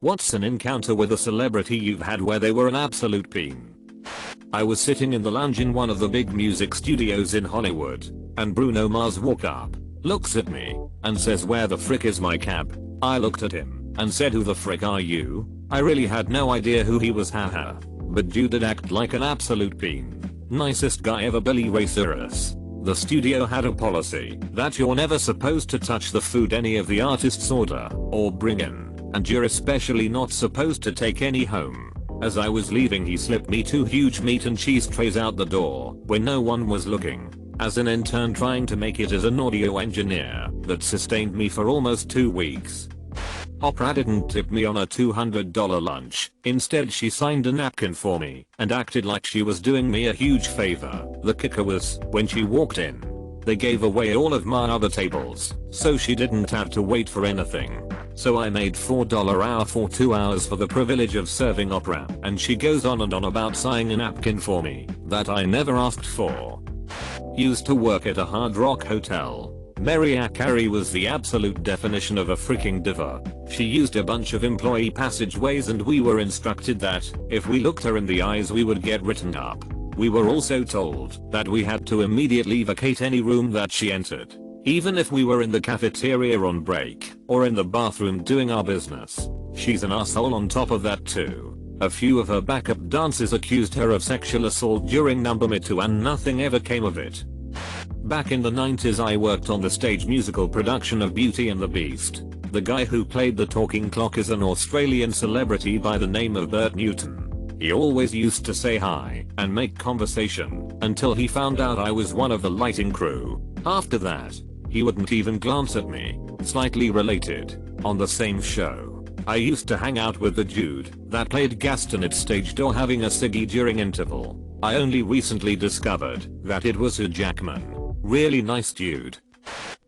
What's an encounter with a celebrity you've had where they were an absolute peen? I was sitting in the lounge in one of the big music studios in Hollywood, and Bruno Mars walked up, looks at me, and says, "Where the frick is my cab?" I looked at him and said, "Who the frick are you?" I really had no idea who he was, haha. But dude did act like an absolute peen. Nicest guy ever, Billy Ray Cyrus. The studio had a policy that you're never supposed to touch the food any of the artists order or bring in, and you're especially not supposed to take any home. As I was leaving, he slipped me 2 huge meat and cheese trays out the door when no one was looking. As an intern trying to make it as an audio engineer, that sustained me for almost 2 weeks. Oprah didn't tip me on a $200 lunch. Instead, she signed a napkin for me and acted like she was doing me a huge favor. The kicker was, when she walked in, they gave away all of my other tables, so she didn't have to wait for anything. So I made $4 hour for 2 hours for the privilege of serving Oprah, and she goes on and on about signing a napkin for me that I never asked for. Used to work at a Hard Rock hotel. Mariah Carey was the absolute definition of a freaking diva. She used a bunch of employee passageways, and we were instructed that if we looked her in the eyes we would get written up. We were also told that we had to immediately vacate any room that she entered, even if we were in the cafeteria on break or in the bathroom doing our business. She's an asshole on top of that too. A few of her backup dancers accused her of sexual assault during Number Me Too, and nothing ever came of it. Back in the 90s, I worked on the stage musical production of Beauty and the Beast. The guy who played the talking clock is an Australian celebrity by the name of Bert Newton. He always used to say hi and make conversation until he found out I was one of the lighting crew. After that, he wouldn't even glance at me. Slightly related, on the same show, I used to hang out with the dude that played Gaston at stage door having a ciggy during interval. I only recently discovered that it was Hugh Jackman. Really nice dude.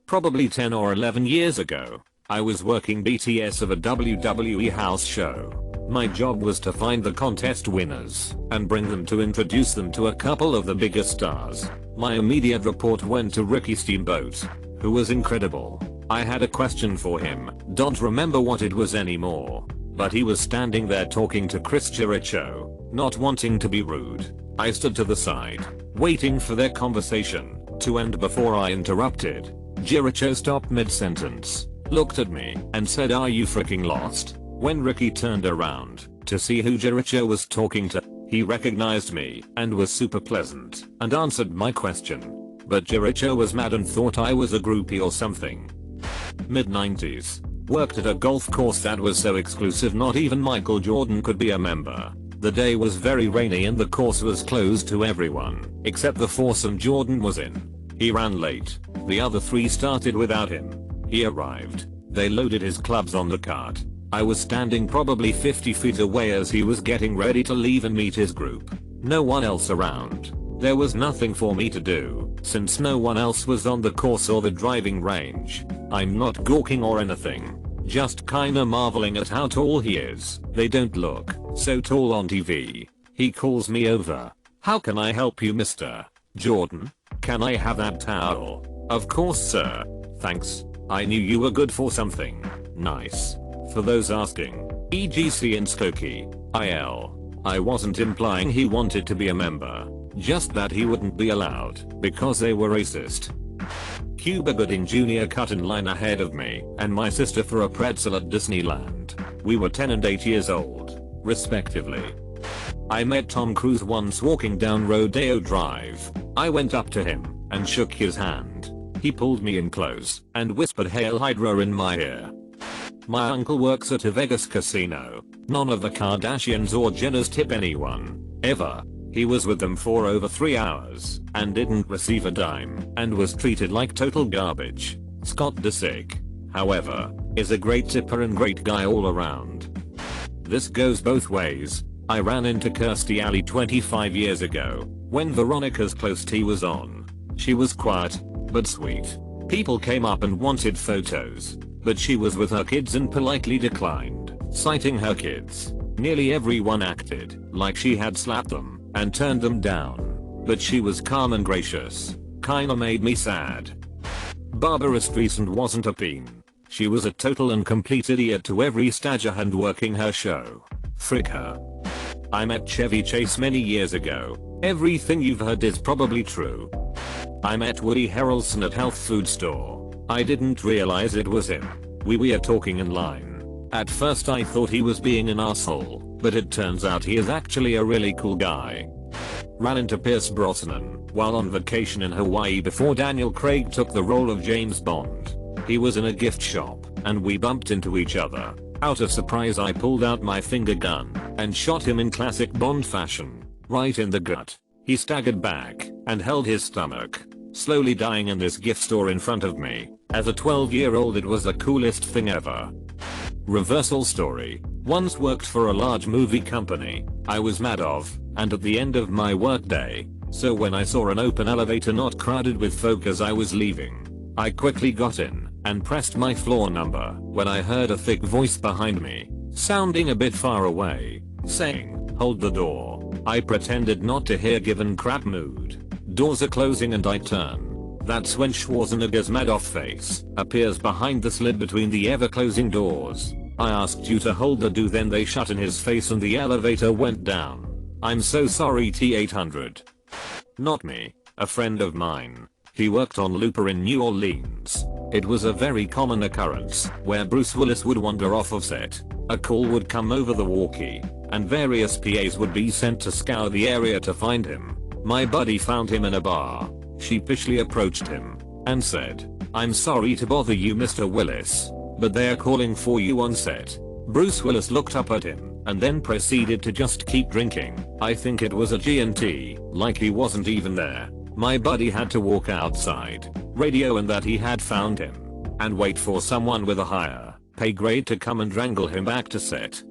Probably 10 or 11 years ago, I was working BTS of a WWE house show. My job was to find the contest winners and bring them to introduce them to a couple of the biggest stars. My immediate report went to Ricky Steamboat, who was incredible. I had a question for him, don't remember what it was anymore, but he was standing there talking to Chris Jericho, not wanting to be rude. I stood to the side, waiting for their conversation to end before I interrupted. Jericho stopped mid-sentence, looked at me, and said, "Are you freaking lost?" When Ricky turned around to see who Jericho was talking to, he recognized me and was super pleasant and answered my question. But Jericho was mad and thought I was a groupie or something. Mid-90s. Worked at a golf course that was so exclusive not even Michael Jordan could be a member. The day was very rainy and the course was closed to everyone except the foursome Jordan was in. He ran late. The other 3 started without him. He arrived. They loaded his clubs on the cart. I was standing probably 50 feet away as he was getting ready to leave and meet his group. No one else around. There was nothing for me to do, since no one else was on the course or the driving range. I'm not gawking or anything. Just kinda marveling at how tall he is. They don't look so tall on TV. He calls me over. "How can I help you, Mr. Jordan? Can I have that towel?" "Of course, sir. Thanks. I knew you were good for something nice." For those asking, EGC in Skokie, IL. I wasn't implying he wanted to be a member, just that he wouldn't be allowed because they were racist. Cuba Gooding Jr. cut in line ahead of me and my sister for a pretzel at Disneyland. We were 10 and 8 years old, respectively. I met Tom Cruise once walking down Rodeo Drive. I went up to him and shook his hand. He pulled me in close and whispered "Hail Hydra" in my ear. My uncle works at a Vegas casino. None of the Kardashians or Jenners tip anyone, ever. He was with them for over 3 hours and didn't receive a dime and was treated like total garbage. Scott Disick, however, is a great tipper and great guy all around. This goes both ways. I ran into Kirstie Alley 25 years ago when Veronica's Close Tea was on. She was quiet but sweet. People came up and wanted photos, but she was with her kids and politely declined, citing her kids. Nearly everyone acted like she had slapped them and turned them down, but she was calm and gracious. Kinda made me sad. Barbara Streisand wasn't a peen. She was a total and complete idiot to every stage and working her show. Frick her. I met Chevy Chase many years ago. Everything you've heard is probably true. I met Woody Harrelson at health food store. I didn't realize it was him. We were talking in line. At first I thought he was being an asshole, but it turns out he is actually a really cool guy. Ran into Pierce Brosnan while on vacation in Hawaii before Daniel Craig took the role of James Bond. He was in a gift shop and we bumped into each other. Out of surprise I pulled out my finger gun and shot him in classic Bond fashion, right in the gut. He staggered back and held his stomach, slowly dying in this gift store in front of me. As a 12-year-old it was the coolest thing ever. Reversal story. Once worked for a large movie company I was mad of, and at the end of my workday, so when I saw an open elevator not crowded with folk as I was leaving, I quickly got in and pressed my floor number when I heard a thick voice behind me, sounding a bit far away, saying, "Hold the door." I pretended not to hear given crap mood. Doors are closing and I turn. That's when Schwarzenegger's Madoff face appears behind the slit between the ever closing doors. I asked you to hold the door, then they shut in his face and the elevator went down. I'm so sorry T-800. Not me, a friend of mine. He worked on Looper in New Orleans. It was a very common occurrence where Bruce Willis would wander off of set. A call would come over the walkie and various PAs would be sent to scour the area to find him. My buddy found him in a bar, sheepishly approached him and said, "I'm sorry to bother you Mr. Willis, but they're calling for you on set." Bruce Willis looked up at him and then proceeded to just keep drinking. I think it was a G&T, like he wasn't even there. My buddy had to walk outside, radio and that he had found him, and wait for someone with a higher pay grade to come and wrangle him back to set.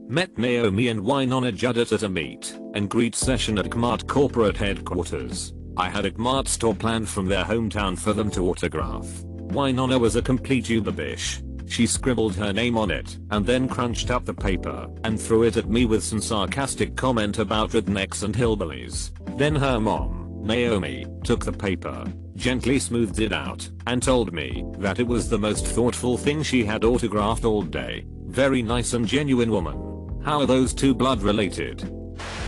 Met Naomi and Wynonna Judd at a meet and greet session at Kmart corporate headquarters. I had a Kmart store planned from their hometown for them to autograph. Wynonna was a complete uberbish. She scribbled her name on it and then crunched up the paper and threw it at me with some sarcastic comment about rednecks and hillbillies. Then her mom, Naomi, took the paper, gently smoothed it out, and told me that it was the most thoughtful thing she had autographed all day. Very nice and genuine woman. How are those two blood related?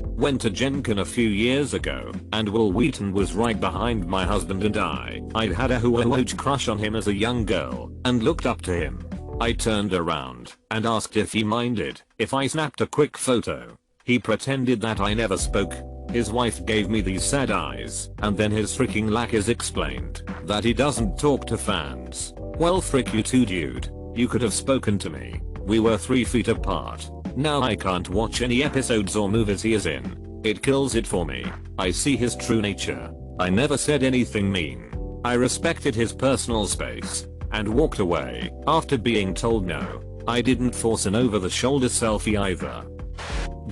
Went to Gen Con a few years ago, and Will Wheaton was right behind my husband and I. I'd had a huge crush on him as a young girl, and looked up to him. I turned around and asked if he minded if I snapped a quick photo. He pretended that I never spoke. His wife gave me these sad eyes, and then his freaking lackeys explained that he doesn't talk to fans. Well frick you too dude, you could have spoken to me. We were 3 feet apart. Now I can't watch any episodes or movies he is in. It kills it for me. I see his true nature. I never said anything mean. I respected his personal space and walked away after being told no. I didn't force an over-the-shoulder selfie either.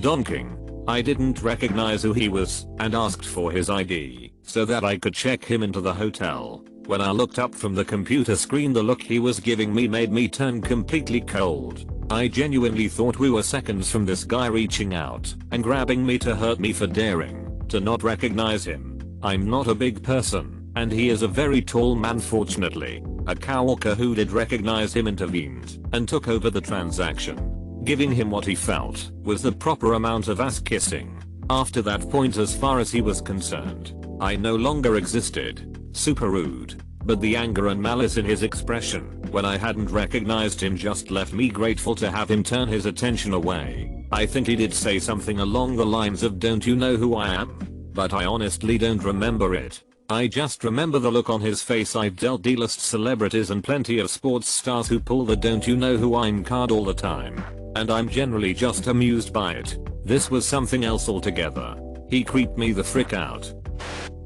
Donking. I didn't recognize who he was and asked for his ID so that I could check him into the hotel. When I looked up from the computer screen, the look he was giving me made me turn completely cold. I genuinely thought we were seconds from this guy reaching out and grabbing me to hurt me for daring to not recognize him. I'm not a big person, and he is a very tall man fortunately. A coworker who did recognize him intervened and took over the transaction. Giving him what he felt was the proper amount of ass kissing. After that point, as far as he was concerned, I no longer existed. Super rude. But the anger and malice in his expression when I hadn't recognized him just left me grateful to have him turn his attention away. I think he did say something along the lines of "Don't you know who I am?" But I honestly don't remember it. I just remember the look on his face. I've dealt D-list celebrities and plenty of sports stars who pull the "Don't you know who I'm" card all the time, and I'm generally just amused by it. This was something else altogether. He creeped me the frick out.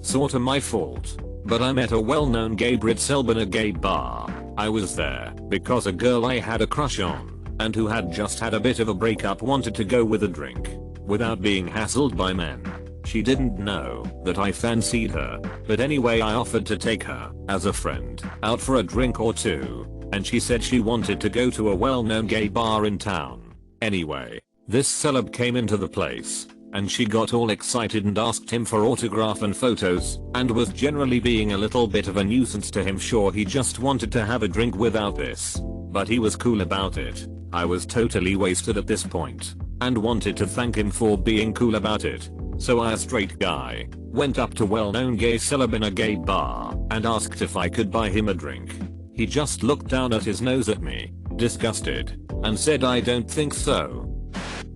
Sorta my fault, but I met a well-known gay Brit celeb in a gay bar. I was there because a girl I had a crush on and who had just had a bit of a breakup wanted to go with a drink without being hassled by men. She didn't know that I fancied her, but anyway I offered to take her, as a friend, out for a drink or two, and she said she wanted to go to a well-known gay bar in town. Anyway, this celeb came into the place and she got all excited and asked him for autograph and photos, and was generally being a little bit of a nuisance to him. Sure, he just wanted to have a drink without this, but he was cool about it. I was totally wasted at this point, and wanted to thank him for being cool about it. So I, a straight guy, went up to well-known gay celeb in a gay bar and asked if I could buy him a drink. He just looked down at his nose at me, disgusted, and said, "I don't think so."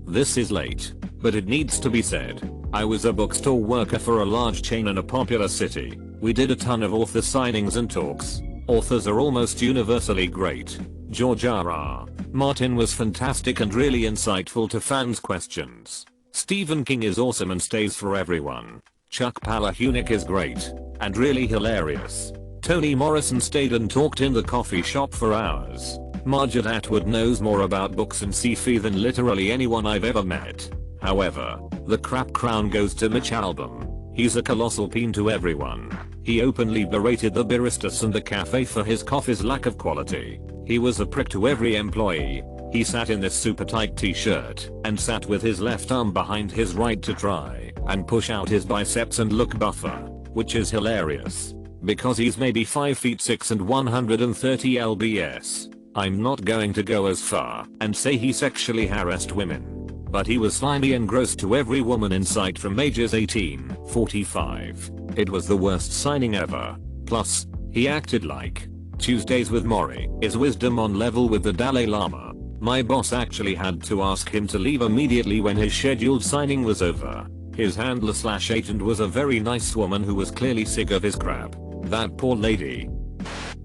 This is late, but it needs to be said. I was a bookstore worker for a large chain in a popular city. We did a ton of author signings and talks. Authors are almost universally great. George R.R. Martin was fantastic and really insightful to fans' questions. Stephen King is awesome and stays for everyone. Chuck Palahniuk is great and really hilarious. Toni Morrison stayed and talked in the coffee shop for hours. Margaret Atwood knows more about books and sci-fi than literally anyone I've ever met. However, the crap crown goes to Mitch Albom. He's a colossal peen to everyone. He openly berated the baristas and the cafe for his coffee's lack of quality. He was a prick to every employee. He sat in this super tight t-shirt and sat with his left arm behind his right to try and push out his biceps and look buffer, which is hilarious because he's maybe 5 feet 6 and 130 lbs. I'm not going to go as far and say he sexually harassed women, but he was slimy and gross to every woman in sight from ages 18-45. It was the worst signing ever. Plus, he acted like Tuesdays with Maury is wisdom on level with the Dalai Lama. My boss actually had to ask him to leave immediately when his scheduled signing was over. His handler/agent was a very nice woman who was clearly sick of his crap. That poor lady.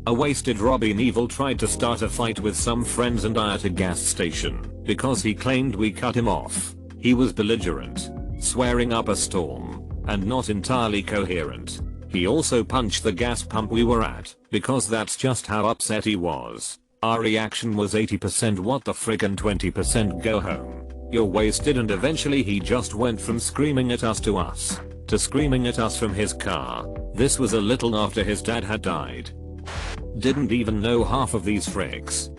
A wasted Robbie Neville tried to start a fight with some friends and I at a gas station because he claimed we cut him off. He was belligerent, swearing up a storm, and not entirely coherent. He also punched the gas pump we were at because that's just how upset he was. Our reaction was 80% what the frick and 20% go home. You're wasted, and eventually he just went from screaming at us to screaming at us from his car. This was a little after his dad had died. Didn't even know half of these fricks.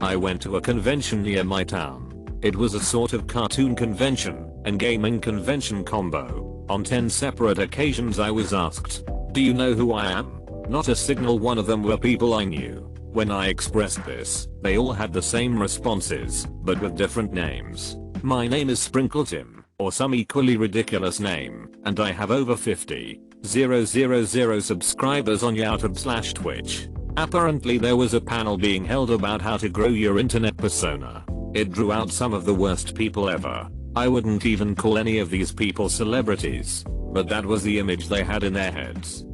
I went to a convention near my town. It was a sort of cartoon convention and gaming convention combo. On 10 separate occasions I was asked, "Do you know who I am?" Not a single one of them were people I knew. When I expressed this, they all had the same responses, but with different names. My name is Sprinkle Tim, or some equally ridiculous name, and I have over 50,000 subscribers on YouTube/Twitch. Apparently there was a panel being held about how to grow your internet persona. It drew out some of the worst people ever. I wouldn't even call any of these people celebrities, but that was the image they had in their heads.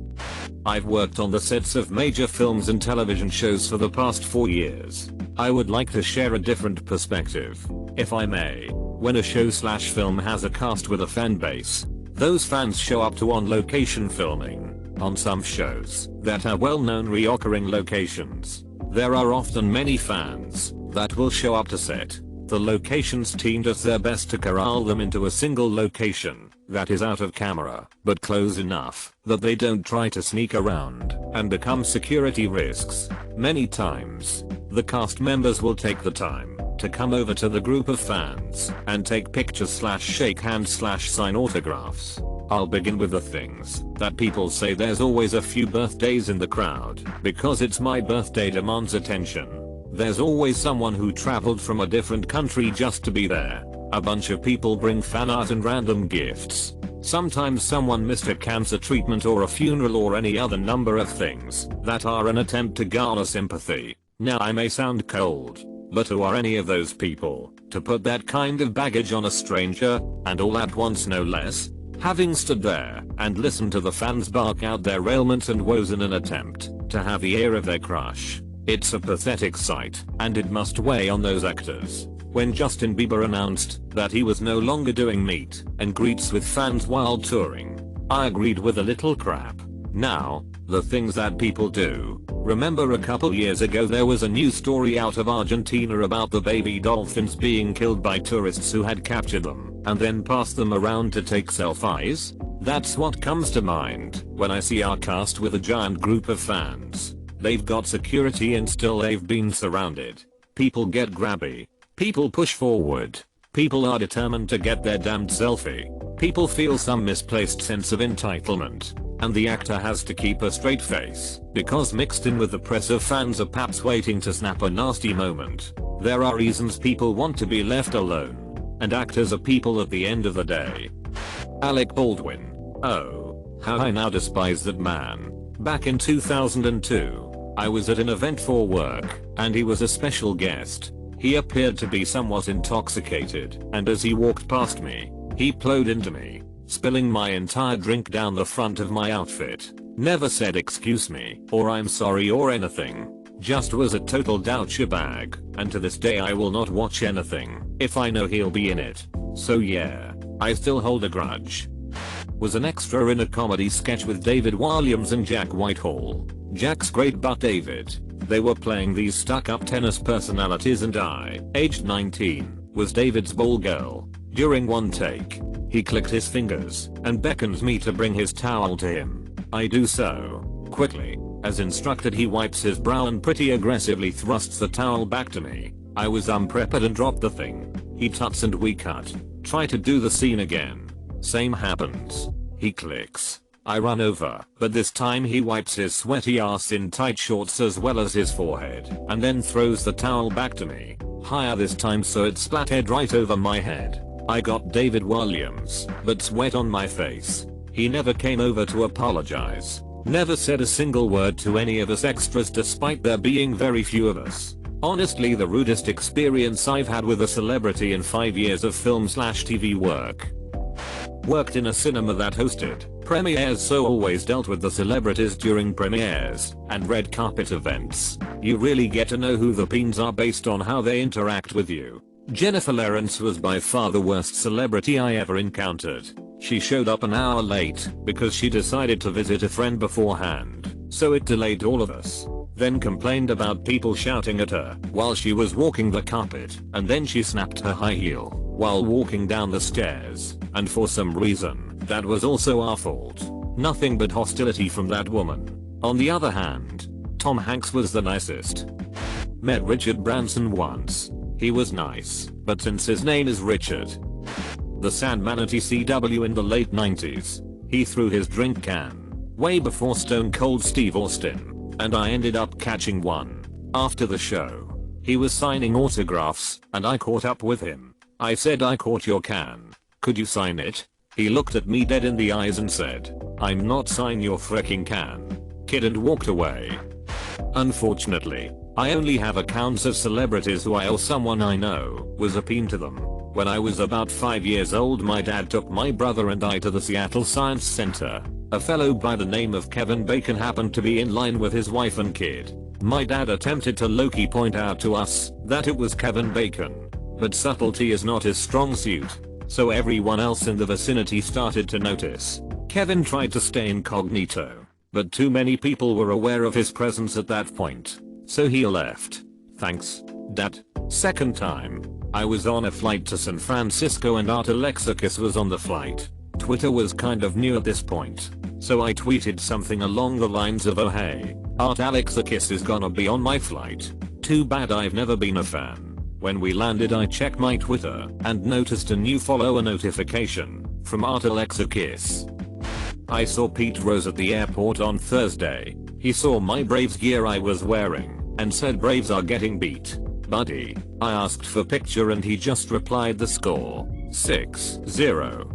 I've worked on the sets of major films and television shows for the past 4 years. I would like to share a different perspective, if I may. When a show/film has a cast with a fan base, those fans show up to on-location filming. On some shows that are well-known reoccurring locations, there are often many fans that will show up to set. The locations team does their best to corral them into a single location that is out of camera, but close enough that they don't try to sneak around and become security risks. Many times, the cast members will take the time to come over to the group of fans and take pictures/shake hands/sign autographs. I'll begin with the things that people say. There's always a few birthdays in the crowd because it's my birthday demands attention. There's always someone who traveled from a different country just to be there. A bunch of people bring fan art and random gifts. Sometimes someone missed a cancer treatment or a funeral or any other number of things that are an attempt to garner sympathy. Now I may sound cold, but who are any of those people to put that kind of baggage on a stranger, and all at once no less? Having stood there and listened to the fans bark out their ailments and woes in an attempt to have the ear of their crush, it's a pathetic sight, and it must weigh on those actors. When Justin Bieber announced that he was no longer doing meet and greets with fans while touring, I agreed with a little crap. Now, the things that people do. Remember a couple years ago there was a news story out of Argentina about the baby dolphins being killed by tourists who had captured them and then passed them around to take selfies? That's what comes to mind when I see our cast with a giant group of fans. They've got security and still they've been surrounded. People get grabby. People push forward. People are determined to get their damned selfie. People feel some misplaced sense of entitlement. And the actor has to keep a straight face, because mixed in with the press of fans are perhaps waiting to snap a nasty moment. There are reasons people want to be left alone. And actors are people at the end of the day. Alec Baldwin. Oh, how I now despise that man. Back in 2002, I was at an event for work, and he was a special guest. He appeared to be somewhat intoxicated, and as he walked past me, he plowed into me, spilling my entire drink down the front of my outfit. Never said excuse me, or I'm sorry or anything. Just was a total douchebag, and to this day I will not watch anything if I know he'll be in it. So yeah, I still hold a grudge. Was an extra in a comedy sketch with David Walliams and Jack Whitehall. Jack's great but David. They were playing these stuck-up tennis personalities and I, aged 19, was David's ball girl. During one take, he clicked his fingers and beckoned me to bring his towel to him. I do so. Quickly. As instructed, he wipes his brow and pretty aggressively thrusts the towel back to me. I was unprepared and dropped the thing. He tuts and we cut. Try to do the scene again. Same happens. He clicks. I run over, but this time he wipes his sweaty ass in tight shorts as well as his forehead, and then throws the towel back to me. Higher this time so it splattered right over my head. I got David Walliams, but sweat on my face. He never came over to apologize. Never said a single word to any of us extras despite there being very few of us. Honestly, the rudest experience I've had with a celebrity in 5 years of film/TV work. Worked in a cinema that hosted premieres, so always dealt with the celebrities during premieres and red carpet events. You really get to know who the peens are based on how they interact with you. Jennifer Lawrence was by far the worst celebrity I ever encountered. She showed up an hour late because she decided to visit a friend beforehand, so it delayed all of us. Then complained about people shouting at her while she was walking the carpet, and then she snapped her high heel while walking down the stairs, and for some reason, that was also our fault. Nothing but hostility from that woman. On the other hand, Tom Hanks was the nicest. Met Richard Branson once. He was nice, but since his name is Richard the Sandman at ECW in the late 90s, he threw his drink can way before Stone Cold Steve Austin, and I ended up catching one. After the show, he was signing autographs, and I caught up with him. I said, I caught your can. Could you sign it? He looked at me dead in the eyes and said, I'm not signing your freaking can, kid, and walked away. Unfortunately, I only have accounts of celebrities who I or someone I know was a peen to them. When I was about 5 years old, my dad took my brother and I to the Seattle Science Center. A fellow by the name of Kevin Bacon happened to be in line with his wife and kid. My dad attempted to low-key point out to us that it was Kevin Bacon, but subtlety is not his strong suit, so everyone else in the vicinity started to notice. Kevin tried to stay incognito, but too many people were aware of his presence at that point, so he left. Thanks, Dad. Second time, I was on a flight to San Francisco and Art Alexakis was on the flight. Twitter was kind of new at this point, so I tweeted something along the lines of, oh hey, Art Alexakis is gonna be on my flight. Too bad I've never been a fan. When we landed, I checked my Twitter and noticed a new follower notification from Art Alexakis. I saw Pete Rose at the airport on Thursday. He saw my Braves gear I was wearing and said, Braves are getting beat, buddy. I asked for picture and he just replied the score, 6-0.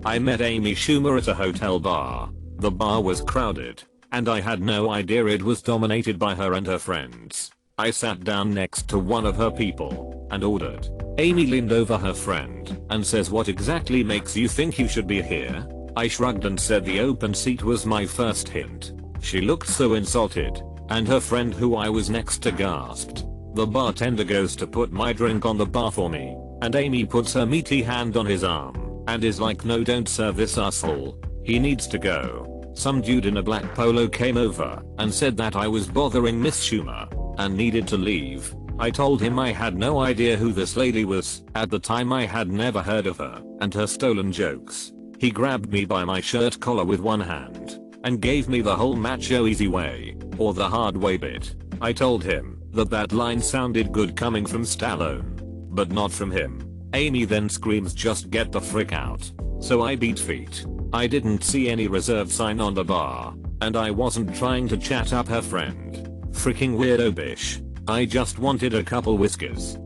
I met Amy Schumer at a hotel bar. The bar was crowded, and I had no idea it was dominated by her and her friends. I sat down next to one of her people and ordered. Amy leaned over her friend and says, what exactly makes you think you should be here? I shrugged and said the open seat was my first hint. She looked so insulted, and her friend who I was next to gasped. The bartender goes to put my drink on the bar for me, and Amy puts her meaty hand on his arm and is like, no, don't serve this asshole. He needs to go. Some dude in a black polo came over and said that I was bothering Miss Schumer and needed to leave. I told him I had no idea who this lady was. At the time I had never heard of her and her stolen jokes. He grabbed me by my shirt collar with one hand and gave me the whole macho easy way, or the hard way bit. I told him that line sounded good coming from Stallone, but not from him. Amy then screams, "Just get the frick out." So I beat feet. I didn't see any reserved sign on the bar, and I wasn't trying to chat up her friend. Freaking weirdo bish. I just wanted a couple whiskers.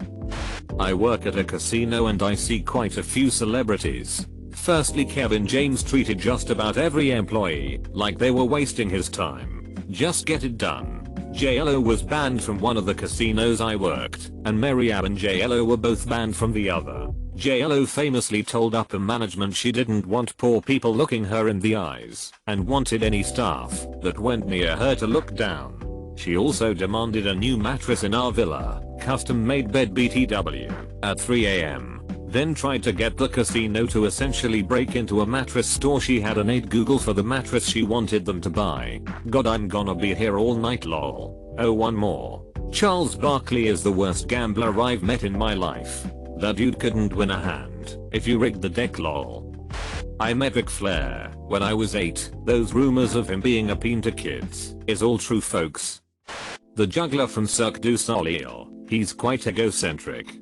I work at a casino and I see quite a few celebrities. Firstly, Kevin James treated just about every employee like they were wasting his time. Just get it done. JLo was banned from one of the casinos I worked, and Mary-Ab and JLo were both banned from the other. JLo famously told upper management she didn't want poor people looking her in the eyes, and wanted any staff that went near her to look down. She also demanded a new mattress in our villa, custom made bed BTW, at 3 AM. Then tried to get the casino to essentially break into a mattress store she had and ate Google for the mattress she wanted them to buy. God, I'm gonna be here all night lol. Oh, one more. Charles Barkley is the worst gambler I've met in my life. That dude couldn't win a hand if you rigged the deck lol. I met Ric Flair when I was 8. Those rumors of him being a peen to kids is all true, folks. The juggler from Cirque du Soleil, he's quite egocentric.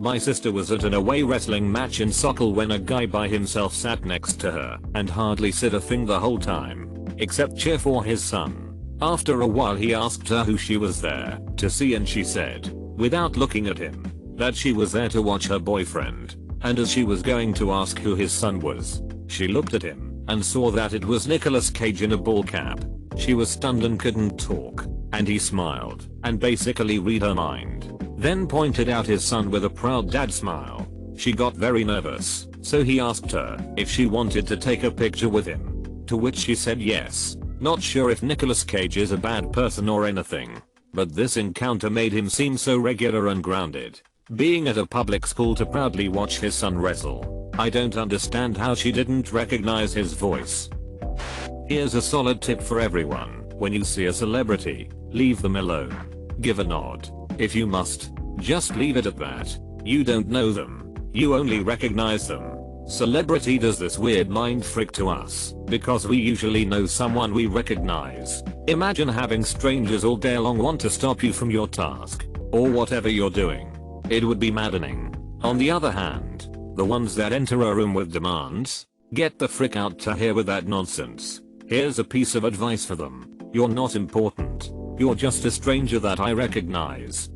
My sister was at an away wrestling match in Sokol when a guy by himself sat next to her and hardly said a thing the whole time, except cheer for his son. After a while he asked her who she was there to see, and she said, without looking at him, that she was there to watch her boyfriend. And as she was going to ask who his son was, she looked at him and saw that it was Nicolas Cage in a ball cap. She was stunned and couldn't talk, and he smiled and basically read her mind. Then pointed out his son with a proud dad smile. She got very nervous, so he asked her if she wanted to take a picture with him, to which she said yes. Not sure if Nicolas Cage is a bad person or anything, but this encounter made him seem so regular and grounded. Being at a public school to proudly watch his son wrestle. I don't understand how she didn't recognize his voice. Here's a solid tip for everyone: when you see a celebrity, leave them alone. Give a nod. If you must, just leave it at that. You don't know them. You only recognize them. Celebrity does this weird mind frick to us because we usually know someone we recognize. Imagine having strangers all day long want to stop you from your task or whatever you're doing. It would be maddening. On the other hand, the ones that enter a room with demands, get the frick out to here with that nonsense. Here's a piece of advice for them: you're not important. You're just a stranger that I recognize.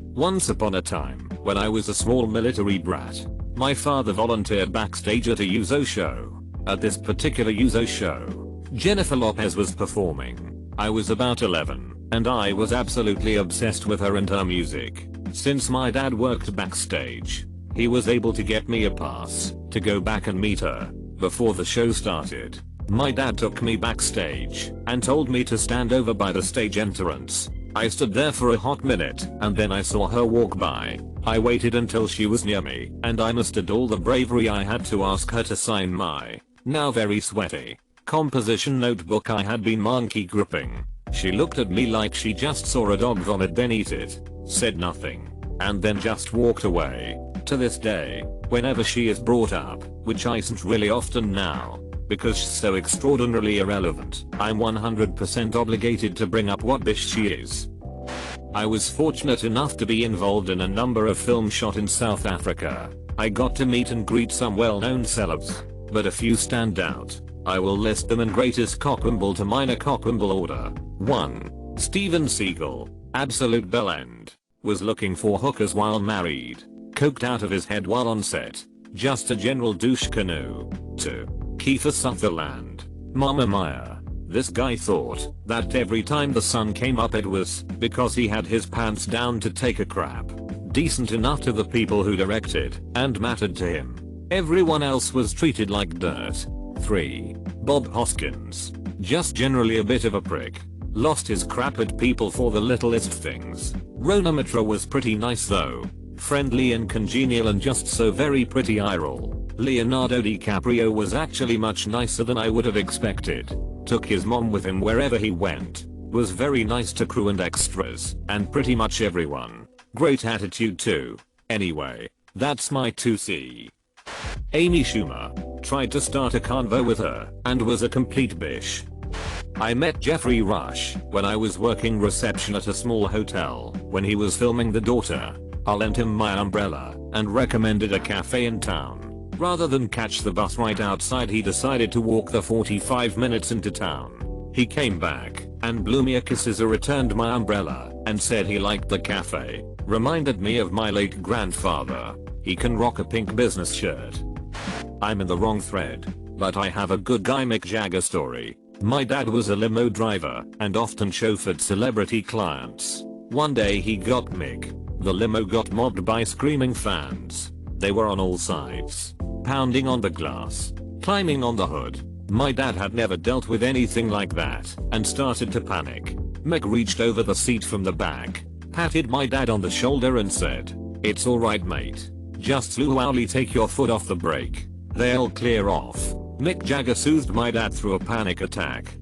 Once upon a time, when I was a small military brat, my father volunteered backstage at a Uzo show. At this particular Uzo show, Jennifer Lopez was performing. I was about 11, and I was absolutely obsessed with her and her music. Since my dad worked backstage, he was able to get me a pass to go back and meet her before the show started. My dad took me backstage and told me to stand over by the stage entrance. I stood there for a hot minute, and then I saw her walk by. I waited until she was near me, and I mustered all the bravery I had to ask her to sign my, now very sweaty, composition notebook I had been monkey gripping. She looked at me like she just saw a dog vomit, then eat it, said nothing, and then just walked away. To this day, whenever she is brought up, which isn't really often now, because she's so extraordinarily irrelevant, I'm 100% obligated to bring up what bish she is. I was fortunate enough to be involved in a number of films shot in South Africa. I got to meet and greet some well-known celebs, but a few stand out. I will list them in greatest cockwimble to minor cockwimble order. 1. Steven Seagal, absolute bellend. Was looking for hookers while married. Coked out of his head while on set. Just a general douche canoe. 2. Kiefer Sutherland. Mama Mia. This guy thought that every time the sun came up it was because he had his pants down to take a crap. Decent enough to the people who directed and mattered to him. Everyone else was treated like dirt. 3. Bob Hoskins. Just generally a bit of a prick. Lost his crap at people for the littlest things. Rona Mitra was pretty nice though. Friendly and congenial and just so very pretty eye roll. Leonardo DiCaprio was actually much nicer than I would have expected. Took his mom with him wherever he went. Was very nice to crew and extras, and pretty much everyone. Great attitude too. Anyway, that's my 2C. Amy Schumer. Tried to start a convo with her, and was a complete bish. I met Jeffrey Rush when I was working reception at a small hotel when he was filming The Daughter. I lent him my umbrella and recommended a cafe in town. Rather than catch the bus right outside, he decided to walk the 45 minutes into town. He came back and blew me a kiss as I returned my umbrella and said he liked the cafe. Reminded me of my late grandfather. He can rock a pink business shirt. I'm in the wrong thread, but I have a good guy Mick Jagger story. My dad was a limo driver and often chauffeured celebrity clients. One day he got Mick. The limo got mobbed by screaming fans. They were on all sides, pounding on the glass, climbing on the hood. My dad had never dealt with anything like that and started to panic. Mick reached over the seat from the back, patted my dad on the shoulder and said, "It's alright mate. Just slowly take your foot off the brake. They'll clear off." Mick Jagger soothed my dad through a panic attack.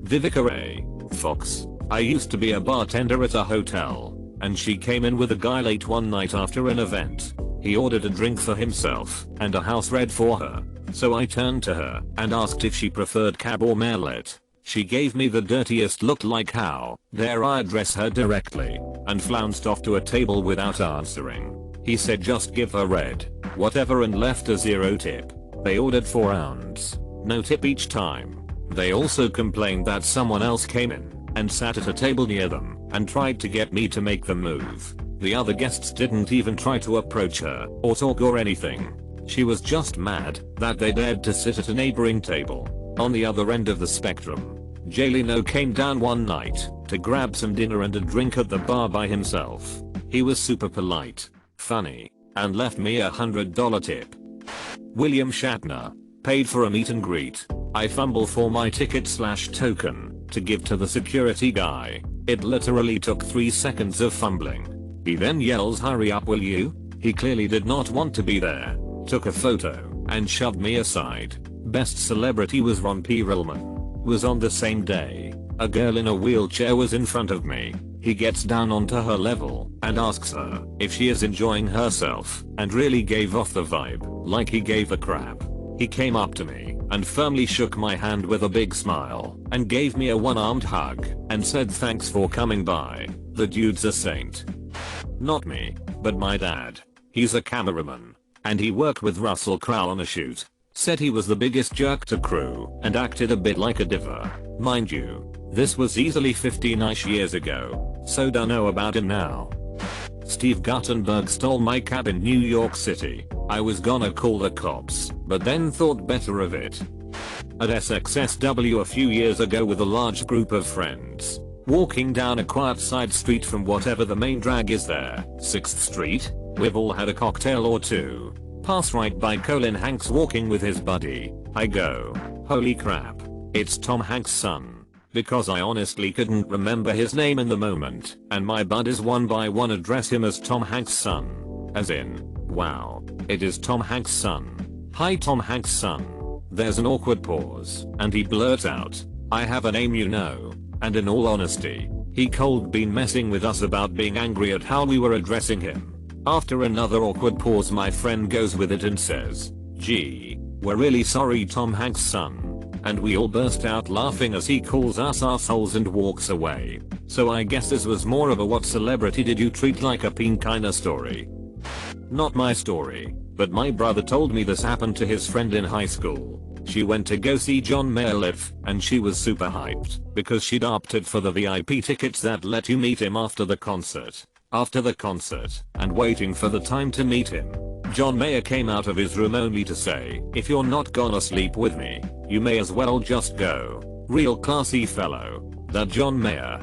Vivica A. Fox. I used to be a bartender at a hotel, and she came in with a guy late one night after an event. He ordered a drink for himself and a house red for her. So I turned to her and asked if she preferred cab or maillet. She gave me the dirtiest look like how dare I address her directly, and flounced off to a table without answering. He said just give her red, whatever, and left a 0 tip. They ordered 4 ounces, no tip each time. They also complained that someone else came in and sat at a table near them and tried to get me to make the move. The other guests didn't even try to approach her or talk or anything. She was just mad that they dared to sit at a neighboring table. On the other end of the spectrum, Jay Leno came down one night to grab some dinner and a drink at the bar by himself. He was super polite, funny, and left me a $100 tip. William Shatner paid for a meet and greet. I fumble for my ticket/token to give to the security guy. It literally took 3 seconds of fumbling. He then yells, "Hurry up will you?" He clearly did not want to be there. Took a photo and shoved me aside. Best celebrity was Ron Perlman. Was on the same day. A girl in a wheelchair was in front of me. He gets down onto her level and asks her if she is enjoying herself, and really gave off the vibe like he gave a crap. He came up to me and firmly shook my hand with a big smile and gave me a one-armed hug and said thanks for coming by. The dude's a saint. Not me, but my dad. He's a cameraman, and he worked with Russell Crowe on a shoot. Said he was the biggest jerk to crew and acted a bit like a diva. Mind you, this was easily 15-ish years ago, so don't know about him now. Steve Guttenberg stole my cab in New York City. I was gonna call the cops, but then thought better of it. At SXSW a few years ago with a large group of friends, walking down a quiet side street from whatever the main drag is there, 6th Street, we've all had a cocktail or two. Pass right by Colin Hanks walking with his buddy. I go, holy crap, it's Tom Hanks' son. Because I honestly couldn't remember his name in the moment, and my buddies one by one address him as Tom Hanks' son. As in, wow, it is Tom Hanks' son. Hi Tom Hanks' son. There's an awkward pause, and he blurts out, I have a name you know. And in all honesty, he cold been messing with us about being angry at how we were addressing him. After another awkward pause, my friend goes with it and says, "Gee, we're really sorry Tom Hanks' son." And we all burst out laughing as he calls us assholes and walks away. So I guess this was more of a what celebrity did you treat like a peen kinda story. Not my story, but my brother told me this happened to his friend in high school. She went to go see John Mayer live, and she was super hyped because she'd opted for the VIP tickets that let you meet him after the concert. After the concert, and waiting for the time to meet him, John Mayer came out of his room only to say, "If you're not gonna sleep with me, you may as well just go." Real classy fellow, that John Mayer.